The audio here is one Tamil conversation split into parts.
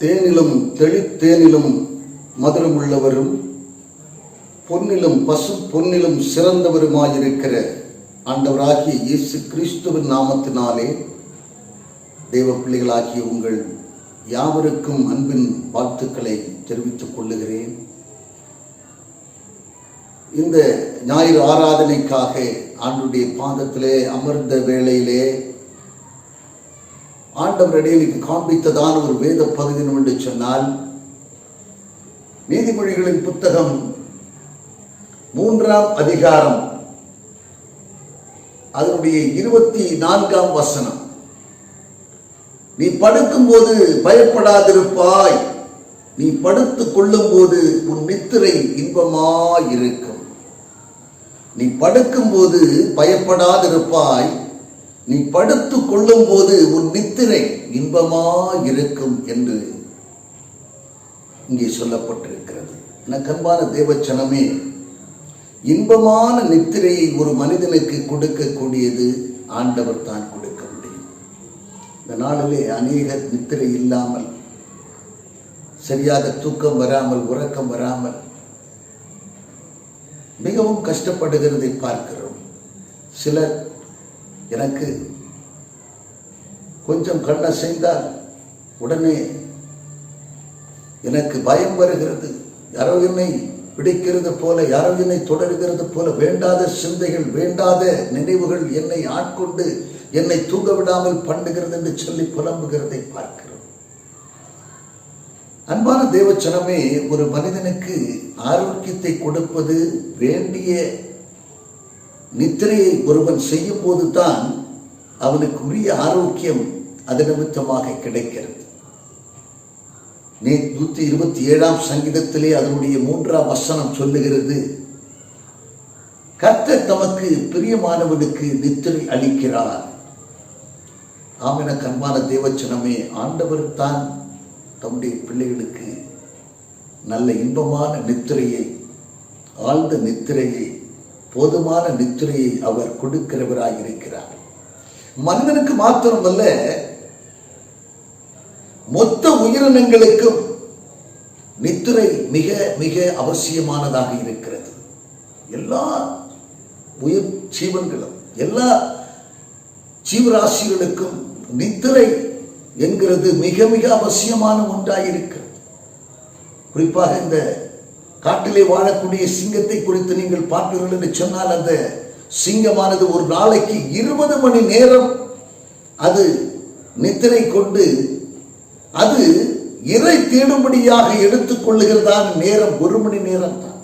தேனிலும் தெளித்தேனிலும் மதுரமுள்ளவரும் பொன்னிலும் பசு பொன்னிலும் சிறந்தவருமாயிருக்கிற ஆண்டவராகிய இயேசு கிறிஸ்துவின் நாமத்தினாலே தேவ பிள்ளைகளாகிய உங்கள் யாவருக்கும் அன்பின் வாழ்த்துக்களை தெரிவித்துக் கொள்ளுகிறேன். இந்த ஞாயிறு ஆராதனைக்காக ஆண்டுடைய பாதத்திலே அமர்ந்த வேளையிலே ஆண்டவர் எனக்கு காண்பித்ததான ஒரு வேத பகுதி என்று சொன்னால், நீதிமொழிகளின் புத்தகம் 3ஆம் அதிகாரம் அதனுடைய 24ஆம் வசனம். நீ படுக்கும் போது பயப்படாதிருப்பாய், நீ படுத்துக் கொள்ளும் போது உன் நித்திரை இன்பமாயிருக்கும். நீ படுக்கும் போது பயப்படாதிருப்பாய், நீ படுத்துக் கொள்ளும் போது உன் நித்திரை இன்பமாயிருக்கும் என்று இங்கே சொல்லப்பட்டிருக்கிறது. எனக்கு அன்பான தேவச்சனமே, இன்பமான நித்திரையை ஒரு மனிதனுக்கு கொடுக்கக்கூடியது ஆண்டவர் தான் கொடுக்க முடியும். இந்த நாளிலே அநேக நித்திரை இல்லாமல், சரியாக தூக்கம் வராமல், உறக்கம் வராமல் மிகவும் கஷ்டப்படுகிறதை பார்க்கிறோம். சிலர் எனக்கு கொஞ்சம் கண்ணை செய்தால் உடனே எனக்கு பயம் வருகிறது, யாரோ என்னை பிடிக்கிறது போல, யாரோ என்னை தொடர்கிறது போல, வேண்டாத சிந்தைகள், வேண்டாத நினைவுகள் என்னை ஆட்கொண்டு என்னை தூங்க விடாமல் பண்ணுகிறது என்று சொல்லி புலம்புகிறதை பார்க்கிறோம். அன்பான தேவச்சனமே, ஒரு மனிதனுக்கு ஆரோக்கியத்தை கொடுப்பது வேண்டிய நித்திரையை ஒருவன் செய்யும் போது தான் அவனுக்கு உரிய ஆரோக்கியம் அது நிமித்தமாக கிடைக்கிறது. 127ஆம் சங்கீதத்திலே அதனுடைய 3ஆம் வசனம் சொல்லுகிறது, கர்த்தர் தமக்கு பிரியமானவனுக்கு நித்திரை அளிக்கிறார். ஆமென. அன்பான தேவச்சனமே, ஆண்டவர் தான் தம்முடைய பிள்ளைகளுக்கு நல்ல இன்பமான நித்திரையை, ஆழ்ந்த நித்திரையை, போதுமான நித்திரையை அவர் கொடுக்கிறவராய் இருக்கிறார். மனிதனுக்கு மாத்திரமல்ல, மொத்த உயிரினங்களுக்கும் நித்திரை மிக மிக அவசியமானதாக இருக்கிறது. எல்லா உயிர் ஜீவன்களும், எல்லா ஜீவராசிகளுக்கும் நித்திரை என்கிறது மிக மிக அவசியமான ஒன்றாயிருக்கிறது. குறிப்பாக இந்த காட்டிலே வாழக்கூடிய சிங்கத்தை குறித்து நீங்கள் பார்ப்பீர்கள் என்று சொன்னால், அந்த சிங்கமானது ஒரு நாளைக்கு 20 மணி நேரம் அது நித்திரை கொண்டு அது இறை தேடும்படியாக எடுத்துக் கொள்ளுகிறதான நேரம் 1 மணி நேரம் தான்.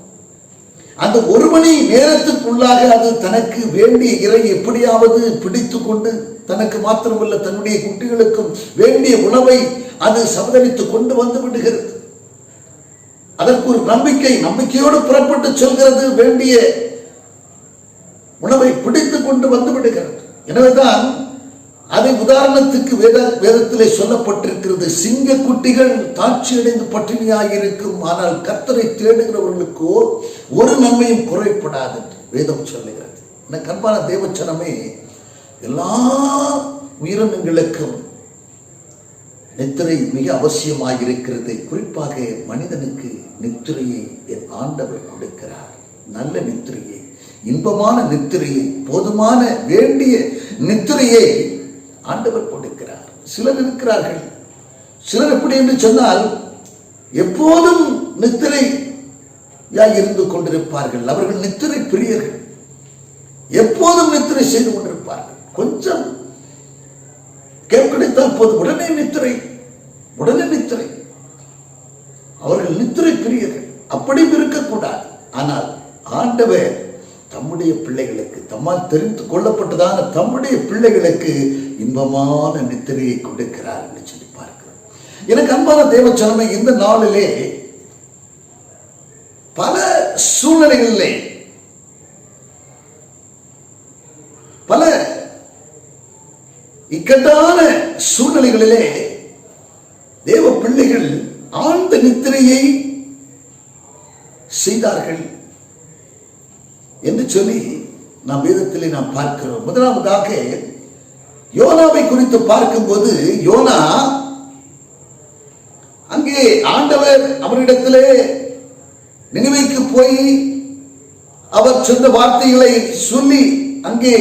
அந்த 1 மணி நேரத்துக்குள்ளாக அது தனக்கு வேண்டிய இறை எப்படியாவது பிடித்து கொண்டு, தனக்கு மாத்திரமல்ல தன்னுடைய குட்டிகளுக்கும் வேண்டிய உணவை அது சமதளித்து கொண்டு வந்து விடுகிறது. அதற்கு ஒரு நம்பிக்கையோடு புறப்பட்டு செல்கிறது, வேண்டிய உணவை பிடித்து கொண்டு வந்து விடுகிறது. எனவேதான் அதை உதாரணத்துக்கு வேதத்திலே சொல்லப்பட்டிருக்கிறது, சிங்க குட்டிகள் தாட்சியடைந்து பட்டினியாயிருக்கும், ஆனால் கர்த்தரை தேடுகிறவர்களுக்கோ ஒரு நன்மையும் குறைப்படாது என்று வேதம் சொல்லுகிறது. எனக்கு அன்பான தேவச்சனமே, எல்லா உயிரினங்களுக்கும் நித்திரை மிக அவசியமாயிருக்கிறது. குறிப்பாக மனிதனுக்கு நித்திரையை என் ஆண்டவர் கொடுக்கிறார். நல்ல நித்திரையை, இன்பமான நித்திரையை, போதுமான வேண்டிய நித்திரையை ஆண்டவர் கொடுக்கிறார். சிலர் இருக்கிறார்கள், சிலர் எப்படி என்று சொன்னால் எப்போதும் நித்திரை இருந்து கொண்டிருப்பார்கள். அவர்கள் நித்திரை பிரியர்கள், எப்போதும் நித்திரை செய்து கொண்டிருப்பார்கள். கொஞ்சம் கிடைத்தால் போதும் உடனே நித்திரை, உடனே நித்திரை. அவர்கள் நித்திரை பிரியர்கள். அப்படி இருக்கக்கூடாது. ஆனால் ஆண்டவர் தம்முடைய பிள்ளைகளுக்கு, தம்மால் தெரிந்து கொள்ளப்பட்டதான தம்முடைய பிள்ளைகளுக்கு இன்பமான நித்திரையை கொடுக்கிறார் என்று சொல்லி பார்க்கிறோம். எனக்கு அன்பான தேவச்சனமே, இந்த நாளிலே பல சூழ்நிலைகளிலே, பல இக்கட்டான சூழ்நிலைகளிலே தேவ பிள்ளைகள் ஆழ்ந்த நித்திரையை செய்தார்கள் என்று சொல்லி நாம் வேதத்திலே நாம் பார்க்கிறோம். முதலாவதாக யோனாவை குறித்து பார்க்கும்போது, யோனா அங்கே ஆண்டவர் அவரிடத்திலே நினிவேக்கு போய் அவர் சொன்ன வார்த்தைகளை சொல்லி அங்கே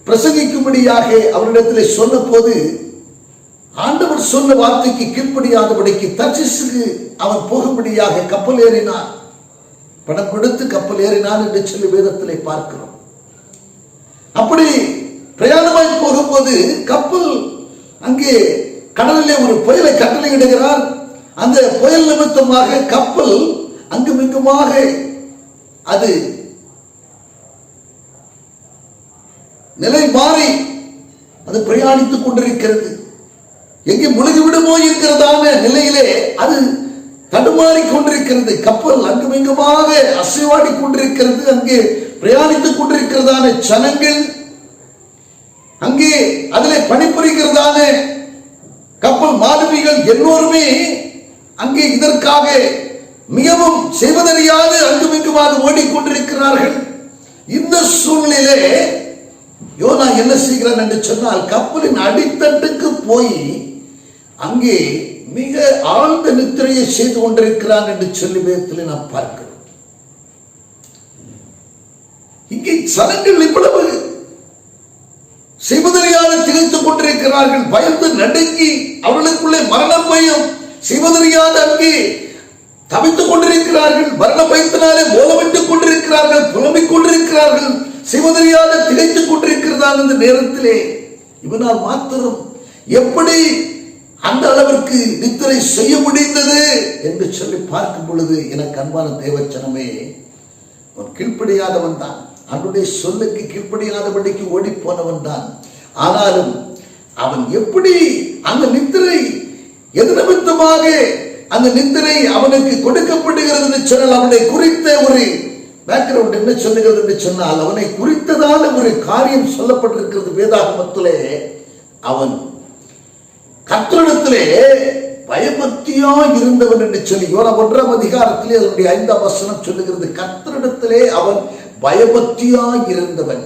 பிரசங்கிக்கும்படியாக அவரிடத்திலே சொன்ன போது ஆண்டவர் சொன்ன வார்த்தைக்கு கீழ்ப்படியாதபடிக்கு தர்சீசுக்கு அவன் போகும்படியாக கப்பல் ஏறினான். பணம் கொடுத்து கப்பல் ஏறினான் என்று சொல்லி வேதத்திலே பார்க்கிறோம். அப்படி பிரயாணமாய் போகும்போது கப்பல் அங்கே கடலிலே ஒரு புயலை கட்டளையிடுகிறார். அந்த புயல் நிமித்தமாக கப்பல் அங்குமிங்குமாக அது நிலை மாறி அது பிரயாணித்துக் கொண்டிருக்கிறது. எங்கே முழுகிவிடுமோ என்கிறதான நிலையிலே அது தடுமாறி கொண்டிருக்கிறது. கப்பல் அங்குமிங்குமாக அசைவாடி கொண்டிருக்கிறது. அங்கே பிரயாணித்துக் கொண்டிருக்கிறதான ஜனங்கள், அங்கே அதிலே பணிபுரிகிறதான கப்பல் மாலுமிகள் எல்லோருமே அங்கே இதற்காக மிகவும் செய்வதறியாது அங்குமிங்குமாக ஓடிக்கொண்டிருக்கிறார்கள். இந்த சூழ்நிலையிலே யோனா என்ன செய்கிறான் என்று சொன்னால், கப்பலின் அடித்தட்டுக்கு போய் அங்கே மிக ஆழ்ந்த நித்திரையை செய்து கொண்டிருக்கிறான் என்று சொல்லி வேதத்தில் நாம் பார்க்கிறோம். இங்கே ஜனங்கள் இவ்வளவு செய்வதறியாது திகைத்துக் கொண்டிருக்கிறார்கள். பயந்து நடுங்கி அவர்களுக்குள்ளே மரண பயம் செய்வதறியாது அங்கே தவித்துக் கொண்டிருக்கிறார்கள். மரண பயத்தினாலே ஓலமிட்டுக் கொண்டிருக்கிறார்கள், புலம்பிக் கொண்டிருக்கிறார்கள், செய்வதறியாத திகைத்துக் கொண்டிருக்கிறதான இந்த நேரத்திலே இவனால் மாத்திரம் எப்படி அந்த அளவிற்கு நித்திரை செய்ய முடிந்தது என்று சொல்லி பார்க்கும் பொழுது, எனக்கு அன்பான தேவச்சனமே, அவன் கீழ்ப்படியாதவன் தான். அவனுடைய சொல்லுக்கு கீழ்ப்படியாதபடிக்கு ஓடி போனவன் தான். ஆனாலும் அவன் எப்படி அந்த நித்திரை எது நிமித்தமாக அந்த நித்திரை அவனுக்கு கொடுக்கப்படுகிறது என்று சொன்னால், அவனை குறித்த ஒரு பேக்ரவுண்ட் என்ன சொல்லுகிறது என்று சொன்னால், அவனை குறித்ததான ஒரு காரியம் சொல்லப்பட்டிருக்கிறது வேதாகமத்திலே. அவன் கர்த்தரிடத்திலே பயபக்தியா இருந்தவன் என்று சொல்லி யோனா 1ஆம் அதிகாரத்திலே அதனுடைய 5ஆம் வசனம் சொல்லுகிறது. கர்த்தரிடத்திலே அவன் பயபக்தியா இருந்தவன்.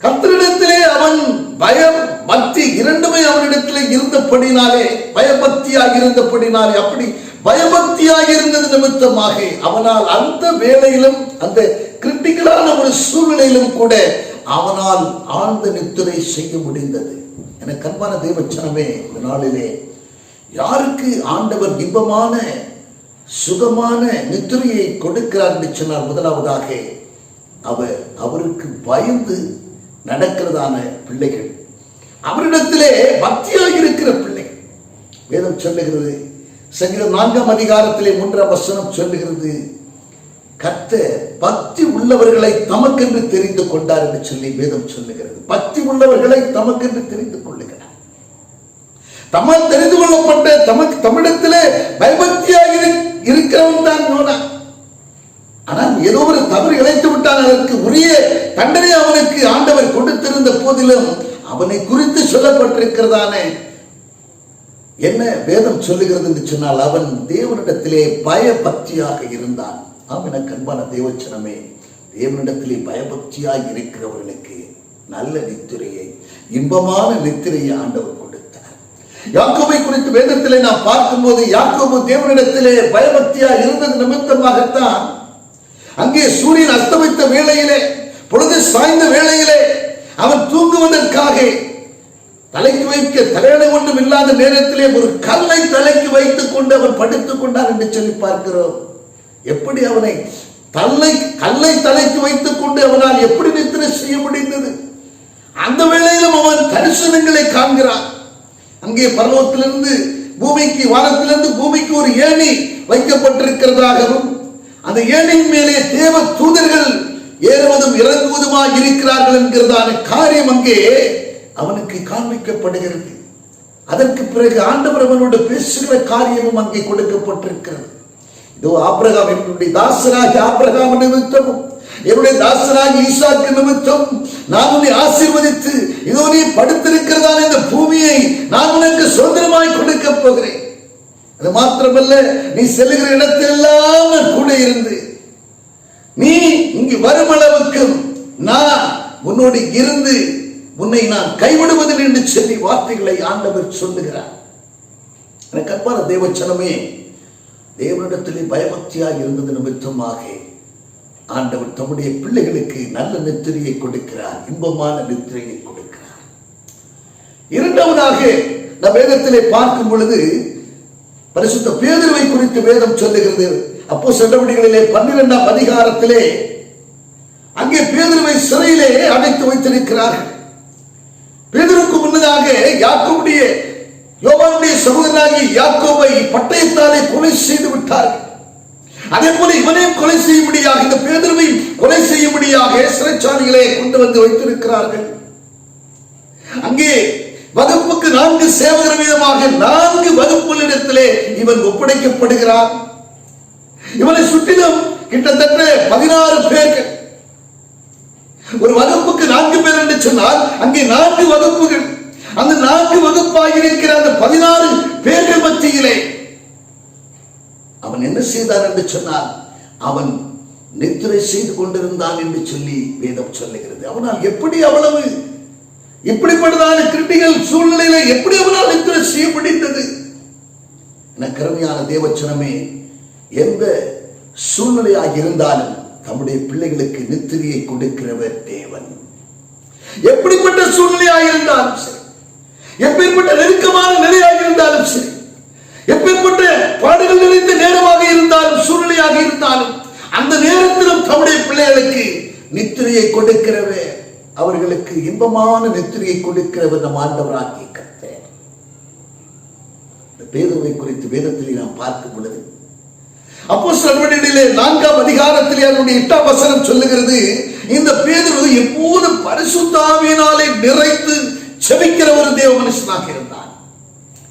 கர்த்தரிடத்திலே அவன் பயம் பக்தி இரண்டுமே அவனிடத்திலே இருந்தபடினாலே, பயபக்தியாக இருந்தபடினாலே, அப்படி பயபக்தியாக இருந்தது நிமித்தமாக அவனால் அந்த வேளையிலும் அந்த கிரிட்டிக்கலான ஒரு சூழ்நிலையிலும் கூட அவனால் ஆழ்ந்த நித்திரை செய்ய முடிந்தது. எனக்கு அன்பான தேவச்சனமே, இந்த நாளிலே யாருக்கு ஆண்டவர் இன்பமான சுகமான நித்திரையை கொடுக்கிறார் என்று சொன்னால், முதலாவதாக அவருக்கு பயந்து நடக்கிறதான பிள்ளைகள், அவரிடத்திலே பக்தியாக இருக்கிற பிள்ளைகள். வேதம் சொல்லுகிறது, சங்கீதம் 4ஆம் அதிகாரத்திலே 3ஆம் வசனம் சொல்லுகிறது, கர்த்தர் பக்தி உள்ளவர்களை தமக்கென்று தெரிந்து கொண்டார் என்று சொல்லி வேதம் சொல்லுகிறது. பக்தி உள்ளவர்களை தமக்கென்று தெரிந்து கொள்ளுகிறார். தம்மால் தெரிந்து கொள்ளப்பட்ட தமிழத்திலே பயபக்தியாக இருக்கிறவன் தான் யோனா. ஆனால் ஏதோ ஒரு தவறு இழைத்து விட்டான். அதற்கு உரிய தண்டனை அவனுக்கு ஆண்டவர் கொடுத்திருந்த போதிலும் அவனை குறித்து சொல்லப்பட்டிருக்கிறதான என்ன வேதம் சொல்லுகிறது என்று சொன்னால், அவன் தேவனிடத்திலே பயபக்தியாக இருந்தான். ஆம், எனக்கு அன்பான தேவச்சனமே, தேவனிடத்திலே பயபக்தியாக இருக்கிறவர்களுக்கு நல்ல நித்திரையை, இன்பமான நித்திரையை ஆண்டவர் கொடுத்தார். யாக்கோபை குறித்து வேதத்திலே நாம் பார்க்கும்போது, யாக்கோபு தேவனிடத்திலே பயபக்தியாக இருந்தது நிமித்தமாகத்தான் அங்கே சூரியன் அஸ்தமித்த வேளையிலே, பொழுது சாய்ந்த வேளையிலே அவன் தூங்குவதற்காக தலைக்கு வைக்க தலையணை ஒன்றும் இல்லாத நேரத்திலே ஒரு கல்லை தலைக்கு வைத்துக் கொண்டு அவன் படுத்துக் கொண்டான் என்று சொல்லி பார்க்கிறோம். எப்படி அவனை கல்லை தலைக்கு வைத்துக் கொண்டு அவனால் எப்படி நித்திரை செய்ய முடிந்தது? அந்த வேளையிலும் அவன் தரிசனங்களை காண்கிறான். அங்கே பர்வத்திலிருந்து பூமிக்கு, வானத்திலிருந்து பூமிக்கு ஒரு ஏணி வைக்கப்பட்டிருக்கிறதாகவும், அந்த ஏணியின் மேலே தேவ தூதர்கள் ஏறுவதும் இறங்குவதுமாக இருக்கிறார்கள் என்கிறதான காரியம் அங்கே அவனுக்கு காண்பிக்கப்படுகிறது. அதற்கு பிறகு ஆண்டவர் அவனோடு பேசுகிற காரியமும் அங்கே கொடுக்கப்பட்டிருக்கிறது. இதோ ஆபிரகாம், என்னுடைய தாசனாகி ஆபிரகாம் நிமித்தமும் என்னுடைய தாசனாகி ஈசாக்கு நிமித்தம் நான் உன்னை ஆசீர்வதித்து இதோ நீ படுத்திருக்கிறதான இந்த பூமியை நான் உனக்கு சுதந்திரமாய் கொடுக்க போகிறேன். அது மாத்திரமல்ல, நீ செல்லுகிற இடத்தெல்லாம் கூட இருந்து நீ இங்கு வரும் அளவுக்கு நான் உன்னோடு இருந்து உன்னை நான் கைவிடுவதில் என்று சொல்லி வார்த்தைகளை ஆண்டவர் சொல்லுகிறார். எனக்கு அன்பான தேவச்சனமே, தேவனிடத்திலே பயபக்தியாக இருந்தது நிமித்தமாக ஆண்டவர் தம்முடைய பிள்ளைகளுக்கு நல்ல நித்திரையை கொடுக்கிறார், இன்பமான நித்திரையை கொடுக்கிறார். இரண்டாவதாக நம் வேதத்திலே பார்க்கும் பொழுது பரிசுத்த பேதுருவை குறித்து வேதம் சொல்லுகிறது. அப்போஸ்தலர் நடவடிக்கைகளிலே 12ஆம் அதிகாரத்திலே அங்கே பேதுருவை சிறையிலே அடைத்து வைத்திருக்கிறார்கள். பேதுருக்கு முன்னதாக யாக்கோபுடைய யோவானுடைய சகோதரனாகிய யாக்கோபை பட்டயத்தாலே கொலை செய்து விட்டார்கள். அதே போல இவனையும் கொலை செய்யும்படியாக, இந்த பேதுருவை கொலை செய்யும்படியாக சிறைச்சாலைகளை கொண்டு வந்து வைத்திருக்கிறார்கள். அங்கே வகுப்புக்கு 4 சேவகர் வீதமாக 4 வகுப்புகளிடத்திலே இவன் ஒப்படைக்கப்படுகிறான். இவனை சுற்றிலும் கிட்டத்தட்ட 16 பேர்கள். ஒரு வகுப்புக்கு 4 பேர் என்று சொன்னால் அங்கே 4 வகுப்புகள். அந்த 4 வகுப்பாக இருக்கிற அந்த 16 பேர்கள் மத்தியிலே அவன் என்ன செய்தான் என்று சொன்னால் அவன் நித்திரை செய்து கொண்டிருந்தான் என்று சொல்லி வேதம் சொல்லுகிறது. அவனால் எப்படி அவ்வளவு இப்படிப்பட்டதான கிரிட்டிக்கல் சூழ்நிலையில எப்படி அவனால் நித்திரை செய்ய முடிந்தது? எனக்கு அருமையான தேவச்சனமே, எந்த சூழ்நிலையாக இருந்தாலும் தம்முடைய பிள்ளைகளுக்கு நித்திரையை கொடுக்கிறவர் தேவன். எப்படிப்பட்ட சூழ்நிலையாக இருந்தாலும் சரி, எப்பேற்பட்ட நெருக்கமான நிலையாக இருந்தாலும் சரி, எப்பேற்பட்ட பாடுகள் நிறைந்த நேரமாக இருந்தாலும் சூழ்நிலையாக இருந்தாலும் அந்த நேரத்திலும் தம்முடைய பிள்ளைகளுக்கு நித்திரையை கொடுக்கிறவர், அவர்களுக்கு இன்பமான நித்திரையை கொடுக்கிறவர் நம் ஆண்டவராகிய கர்த்தர். பேதுருவை குறித்து வேதத்திலே நாம் பார்க்கும் பொழுது அப்போஸ்தலர் நடவடிக்கைகளிலே 4ஆம் அதிகாரத்திலே அதனுடைய 8ஆம் வசனம் சொல்லுகிறது, இந்த பேதுரு எப்போதும் பரிசுத்த ஆவியினாலே நிறைந்து ஜெபிக்கிற ஒரு தேவ மனுஷனாக இருந்தான்.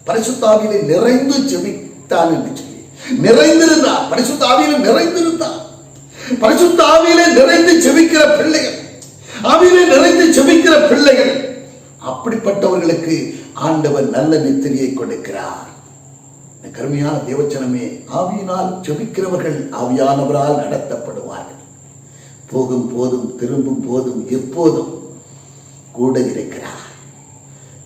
பரிசுத்த ஆவியிலே நிறைந்து ஜெபித்தான் என்று சொல்லி நிறைந்திருந்தான். பரிசுத்த ஆவியிலே நிறைந்திருந்தான். பரிசுத்த ஆவியிலே நிறைந்து ஜெபிக்கிற பிள்ளைகள், ஆவியிலே நிறைந்து ஜெபிக்கிற பிள்ளைகள், அப்படிப்பட்டவர்களுக்கு ஆண்டவர் நல்ல நித்திரையை கொடுக்கிறார். கருமையான தேவச்சனமே, ஆவியினால் ஜெபிக்கிறவர்கள் ஆவியானவரால் நடத்தப்படுவார்கள். போகும் போதும் திரும்பும் போதும் எப்போதும் கூட இருக்கிறார்.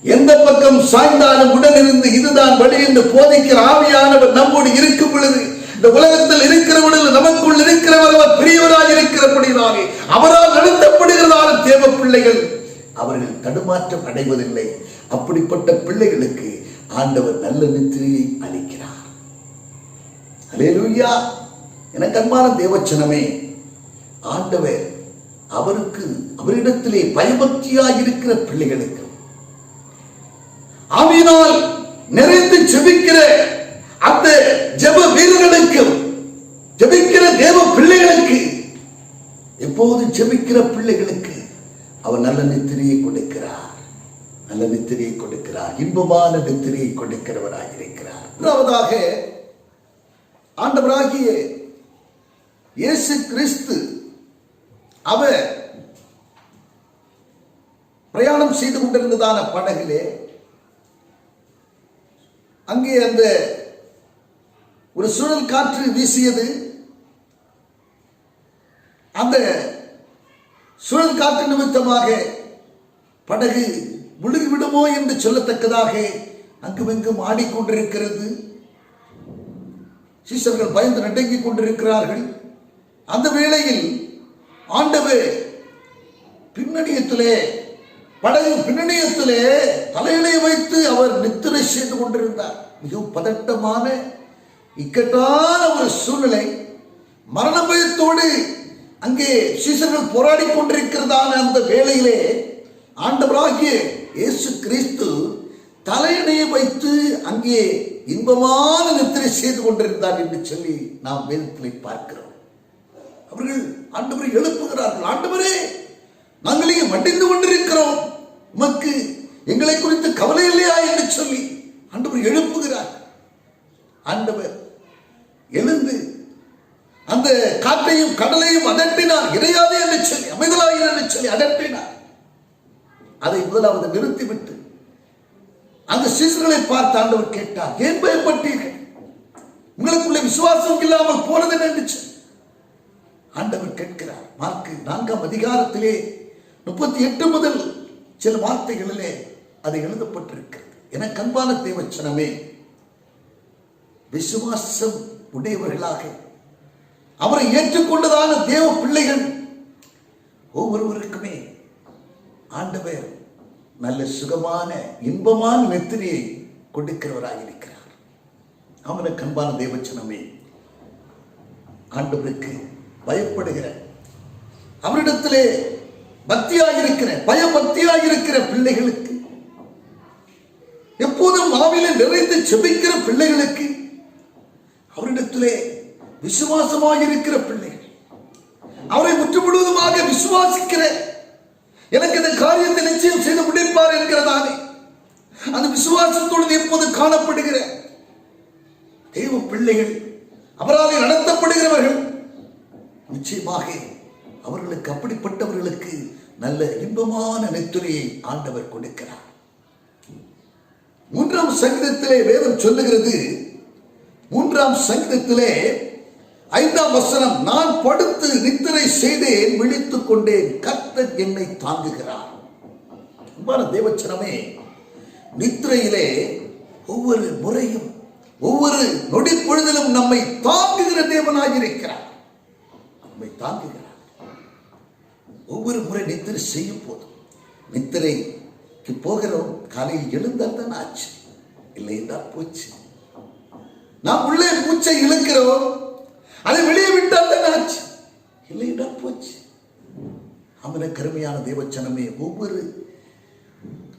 எந்த பக்கம் சாய்ந்தாலும் உடனிருந்து இதுதான் வழி என்று போதிக்கிற ஆவியானவர் நம்மோடு இருக்கும் பொழுது, இந்த உலகத்தில் இருக்கிற பொழுது நமக்குள் இருக்கிறவர் அவர் பெரியவராக இருக்கிறபடினாலே அவரால் நடத்தப்படுகிறதான தேவ பிள்ளைகள் அவர்கள் தடுமாற்றம் அடைவதில்லை. அப்படிப்பட்ட பிள்ளைகளுக்கு ஆண்டவர் நல்ல நித்திரையை அளிக்கிறார். அல்லேலூயா. எனக்கு அன்பான தேவச்சனமே, ஆண்டவர் அவரிடத்திலே பயபக்தியாய் இருக்கிற பிள்ளைகளுக்கு, ஆவியினால் நிறைந்து ஜெபிக்கிற அந்த ஜெப வீரர்களுக்கு, ஜெபிக்கிற தேவ பிள்ளைகளுக்கு, எப்போது ஜெபிக்கிற பிள்ளைகளுக்கு அவர் நல்ல நித்திரையை கொடுக்கிறார். நல்ல நித்திரையை கொடுக்கிறார். இன்பமான நித்திரையை கொடுக்கிறவராக இருக்கிறார். இரண்டாவதாக ஆண்டவராகிய இயேசு கிறிஸ்து அவர் பிரயாணம் செய்து கொண்டிருந்ததான படகிலே அங்கே அந்த ஒரு சுழல் காற்று வீசியது. அந்த சுழல் காற்று நிமித்தமாக படகு முழுகிவிடுமோ என்று சொல்லத்தக்கதாக அங்குமெங்கும் ஆடிக்கொண்டிருக்கிறது. சீஷர்கள் பயந்து நடுங்கிக் கொண்டிருக்கிறார்கள். அந்த வேளையில் ஆண்டவர் பின்னணியத்திலே, படகு பின்னணியத்திலே தலையிலே வைத்து அவர் நித்திரை செய்து கொண்டிருந்தார். மிகவும் பதட்டமான இக்கட்டான ஒரு சூழ்நிலை. மரண பயத்தோடு அங்கே சீஷர்கள் போராடி கொண்டிருக்கிறதான அந்த வேளையிலே ஆண்டவராகிய இயேசு கிறிஸ்து தலையணையை வைத்து அங்கே இன்பமான நித்திரை செய்து கொண்டிருந்தார் என்று சொல்லி நாம் வேதத்திலே பார்க்கிறோம். அவர்கள் ஆண்டவரை எழுப்புகிறார்கள். ஆண்டவரே, நாங்கள் இங்கே மடிந்து கொண்டிருக்கிறோம், உமக்கு எங்களை குறித்து கவலை இல்லையா என்று சொல்லி ஆண்டவர் எழுப்புகிறார். ஆண்டவர் எழுந்து அந்த காற்றையும் கடலையும் அதட்டினார். இறையாதே என்று சொல்லி, அமைதலாயிரு என்று சொல்லி அதட்டினார். அதை முதலாவது நிறுத்திவிட்டு அந்த சீஷர்களை பார்த்து ஆண்டவர் கேட்டார், ஏன் பயப்பட்டீர்கள்? உங்களுக்குள்ள விசுவாசம் இல்லாமல் போனது என்று சொல்லி ஆண்டவர் கேட்கிறார். மார்க்கு 4ஆம் அதிகாரத்திலே 38 முதல் சில வார்த்தைகளிலே அது எழுதப்பட்டிருக்கிறது. எனக்கு அன்பான தேவச்சனமே, விசுவாசம் உடையவர்களாக அவரை ஏற்றுக்கொண்டதான தேவ பிள்ளைகள் ஒவ்வொருவருக்குமே ஆண்டவர் நல்ல சுகமான இன்பமான நெத்திரியை கொடுக்கிறவராக இருக்கிறார். அவனுக்கு அன்பான தேவச்சனமே, ஆண்டவருக்கு பயப்படுகிற, அவரிடத்திலே பக்தியாயிருக்கிற, பயபக்தியாயிருக்கிற பிள்ளைகளுக்கு, எப்போதும் ஆவிலே நிறைந்து செபிக்கிற பிள்ளைகளுக்கு, அவரிடத்திலே விசுவாசமாயிருக்கிற பிள்ளைகள், அவரை முற்று முழுவதுமாக விசுவாசிக்கிற, எனக்கு இந்த காரியத்தை நிச்சயம் செய்து முடிப்பார் என்கிறதானே அந்த விசுவாசத்தோடு எப்போது காணப்படுகிற தேவ பிள்ளைகள், அவரால் நடத்தப்படுகிறவர்கள், நிச்சயமாக அவர்களுக்கு, அப்படிப்பட்டவர்களுக்கு நல்ல இன்பமான நெத்துரையை ஆண்டவர் கொடுக்கிறார். 3ஆம் சங்கீதத்திலே வேதம் சொல்லுகிறது, 3ஆம் சங்கீதத்திலே 5ஆம் வசனம், நான் படுத்து நித்திரை செய்தேன், விழித்துக் கொண்டேன், கர்த்தர் என்னை தாங்குகிறார். தேவச்சனமே, நித்திரையிலே ஒவ்வொரு முறையும் ஒவ்வொரு நொடி பொழுதிலும் நம்மை தாங்குகிற தேவனாயிருக்கிறார். நம்மை தாங்குகிறார். ஒவ்வொரு முறை நித்திரை செய்யும் போதும், நித்திரைக்கு போகிறோம், காலையில் எழுந்தால் தான் ஆச்சு, இல்லை என்றால் போச்சு. நாம் உள்ளே மூச்சை இழுக்கிறோம், அதை வெளியே விட்டால் தான் ஆச்சு, இல்லை என்றால் போச்சு. அவன கருமையான தேவச்சனமே, ஒவ்வொரு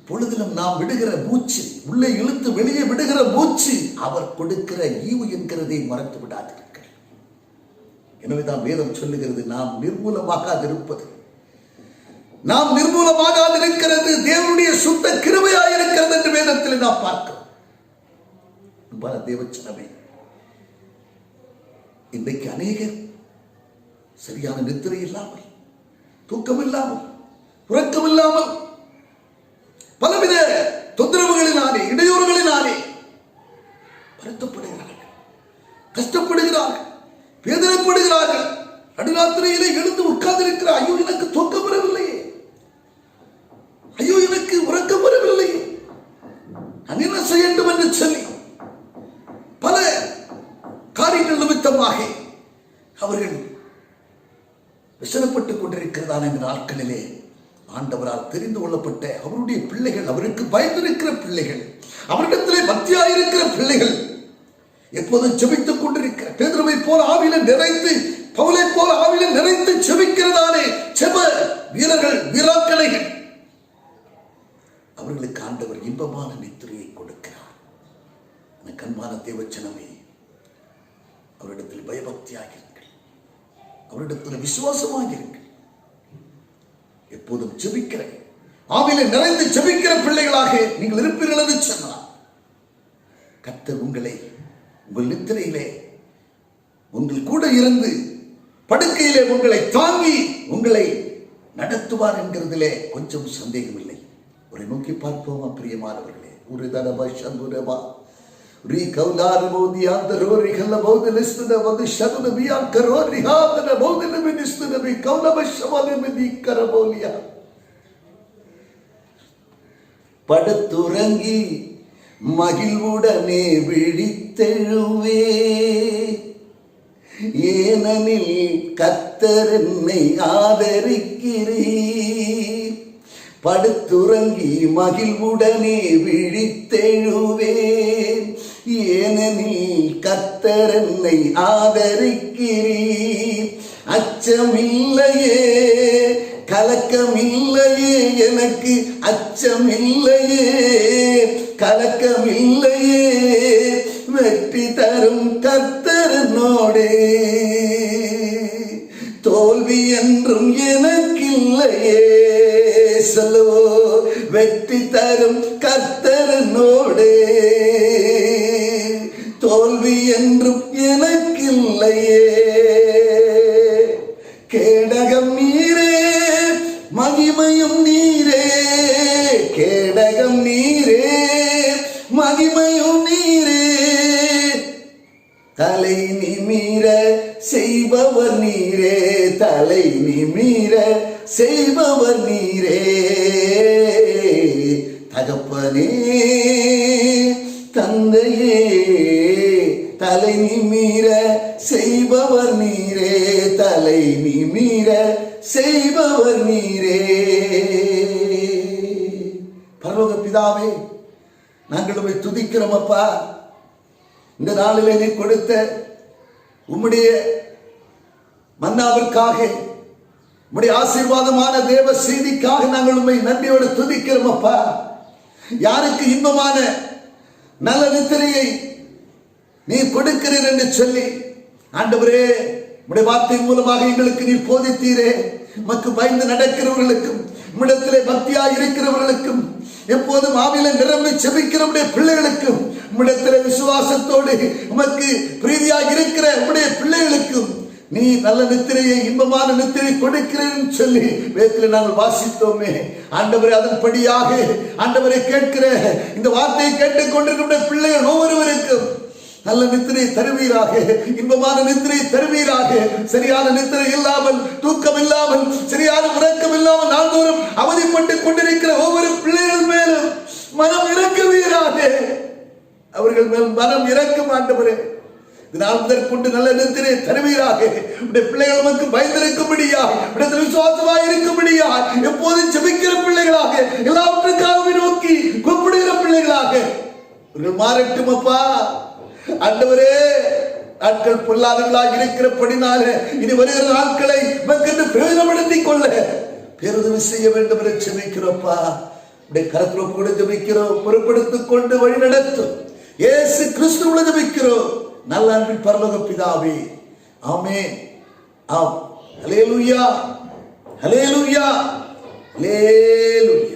பொழுதிலும் நாம் விடுகிற மூச்சு, உள்ளே இழுத்து வெளியே விடுகிற மூச்சு, அவர் கொடுக்கிற ஈவு என்கிறதை மறந்து விடாதீர்கள். எனவேதான் வேதம் சொல்லுகிறது, நாம் நிர்மூலமாகாதிருப்பது, நாம் நிர்மூலமாகாதிருக்கிறது தேவனுடைய சுத்த கிருபையாயிருக்கிறது என்று வேதத்தில் நாம் பார்க்கிறோம். தேவச்சனமே, இன்றைக்கு அநேகர் சரியான நித்திரை இல்லாமல், தூக்கம் இல்லாமல், உறக்கம் இல்லாமல், பலவித தொந்தரவுகளினாலே, இடையூறுகளினாலே வருத்தப்படுகிறார்கள், கஷ்டப்படுகிறார்கள், வேதனைப்படுகிறார்கள். நடுராத்திரியிலே எழுந்து உட்கார்ந்திருக்கிறார், ஐயோ எனக்கு தூக்கம் வரவில்லையே, ஐயோ எனக்கு உறக்கம் வரவில்லையே, நான் என்ன செய்யட்டும் என்று சொல்லி பல காரியங்கள் நிமித்தமாக அவர்கள் விசனப்பட்டுக் கொண்டிருக்கிறதான இந்த நாட்களிலே ஆண்டவரால் தெரிந்து கொள்ளப்பட்ட அவருடைய பிள்ளைகள், அவருக்கு பயந்திருக்கிற பிள்ளைகள், அவரிடத்திலே பக்தியாயிருக்கிற பிள்ளைகள், எப்போதும் செபித்துக் கொண்டிருக்கிற, பேதுருவை போல ஆவியில நிறைந்து, பவுலை போல ஆவியில நிறைந்து செபிக்கிறதானே செப வீரர்கள், வீராக்களைகள், அவர்களுக்கு ஆண்டவர் இன்பமான நித்திரையை கொடுக்கிறார். எனக்கு அன்பான தேவச்சனமே, அவரிடத்தில் பயபக்தியாகிறீர்கள், அவரிடத்தில் விசுவாசமாகிறீர்கள். எப்போதும் ஜெபிக்கிற, ஆவியிலே நிறைந்து ஜெபிக்கிற பிள்ளைகளாக நீங்கள் இருப்பீர்கள் என்று சொன்னார். கர்த்தர் உங்களை உங்கள் நித்திரையிலே உங்கள் கூட இருந்து படுக்கையிலே உங்களை தாங்கி உங்களை நடத்துவார் என்கிறதிலே கொஞ்சம் சந்தேகம் இல்லை. ஒரு நோக்கி பார்ப்போமா பிரியமானவர்களே? ஒரு தடவை சந்துரவா படுத்துறங்கி மகிழ்வுடனே விழித்தெழுவே, ஏனெனில் கர்த்தர் என்னை ஆதரிக்கிறீர். படுத்துறங்கி மகிழ்வுடனே விழித்தெழுவேன், ஏனெனில் கர்த்தர் என்னை ஆதரிக்கிறீர். அச்சமில்லையே, கலக்கமில்லையே, எனக்கு அச்சமில்லையே, கலக்கமில்லையே, வெற்றி தரும் கர்த்தர் என்னோடே. தோல்வி என்றும் எனக்கில்லையே, சொல்லுவோ, வெற்றி தரும் கர்த்தர் என்னோடே. தோல்வி என்றும் எனக்கில்லையே. கேடகம் நீரே, மகிமையும் நீரே, கேடகம் நீரே, மகிமையும் நீரே. தலை நிமிர செய்பவர் நீரே, தலை நிமிர செய்பவர் நீரே. தகப்பனே, தந்தையே, தலை நிமிர செய்பவர் நீரே, தலை நிமிர செய்பவர் நீரே. பரலோக பிதாவே, நாங்கள் உம்மை துதிக்கிறோம் அப்பா. இந்த நாளிலே நீ கொடுத்த உம்முடைய மன்னாவிற்காக, உம்முடைய ஆசீர்வாதமான தேவ செய்திக்காக நாங்கள் உம்மை நன்றியோடு துதிக்கிறோம் அப்பா. யாருக்கு இன்பமான நல்ல நித்திரையை நீ கொடுக்கிறீர் என்று சொல்லி ஆண்டவரே, உம்முடைய வார்த்தை மூலமாக எங்களுக்கு நீ போதித்தீரே. உமக்கு பயந்து நடக்கிறவர்களுக்கும், உம்மிடத்திலே பக்தியாய் இருக்கிறவர்களுக்கும், எப்போதும் ஆவியிலே நிரம்பி செபிக்கிற உம்முடைய பிள்ளைகளுக்கும், உம்மிடத்திலே விசுவாசத்தோடு உமக்கு பிரீதியாக இருக்கிற உம்முடைய பிள்ளைகளுக்கும் நீ நல்ல நித்திரையை, இன்பமான நித்திரை கொடுக்கிறேன்னு சொல்லி வேதத்தில் நாங்கள் வாசித்தோமே. ஆண்டவரே, அதன்படியாக ஆண்டவரை கேட்கிற இந்த வார்த்தையை கேட்டுக்கொண்டிருக்கிற பிள்ளைகள் ஒவ்வொருவருக்கும் நல்ல நித்திரை தருவீராக, இன்பமான நித்திரை தருவீராக. சரியான நித்திரை இல்லாமல், தூக்கம் இல்லாமல், சரியான உறக்கம் இல்லாமல் நாள்தோறும் அவதிப்பட்டு கொண்டிருக்கிற ஒவ்வொரு பிள்ளைகள் மேலும் மனம் இறக்குவீராக. அவர்கள் மேல் மனம் இறக்கும் ஆண்டவரே. இதனால் முதற்கொண்டு நல்ல நித்திரை தருவீராக. உடைய பிள்ளைகள் நமக்கு பயந்திருக்கும்படியா, விசுவாசமாய் இருக்கும்படியா, எப்போதும் ஜெபிக்கிற பிள்ளைகளாக, எல்லாவற்றுக்காக நோக்கி கூப்பிடுகிற பிள்ளைகளாக இவர்கள் மாறட்டும் அப்பா. ஆண்டவரே, நாட்கள் பொல்லாதவர்களாக இருக்கிறபடினால இனி வருகிற நாட்களை மக்கள் பிரயோஜனப்படுத்திக் கொள்ள பேருதவி செய்ய வேண்டும் என்று ஜெபிக்கிறோம்ப்பா. உடைய கரத்தில் கூட ஜெபிக்கிறோம். பொறுப்படுத்திக் கொண்டு வழி நடத்தும் இயேசு கிறிஸ்துவுல ஜெபிக்கிறோம் நல்ல அன்பின் பரலோக பிதாவே, ஆமென். ஆம். ஹல்லேலூயா, ஹல்லேலூயா, ஹல்லேலூயா.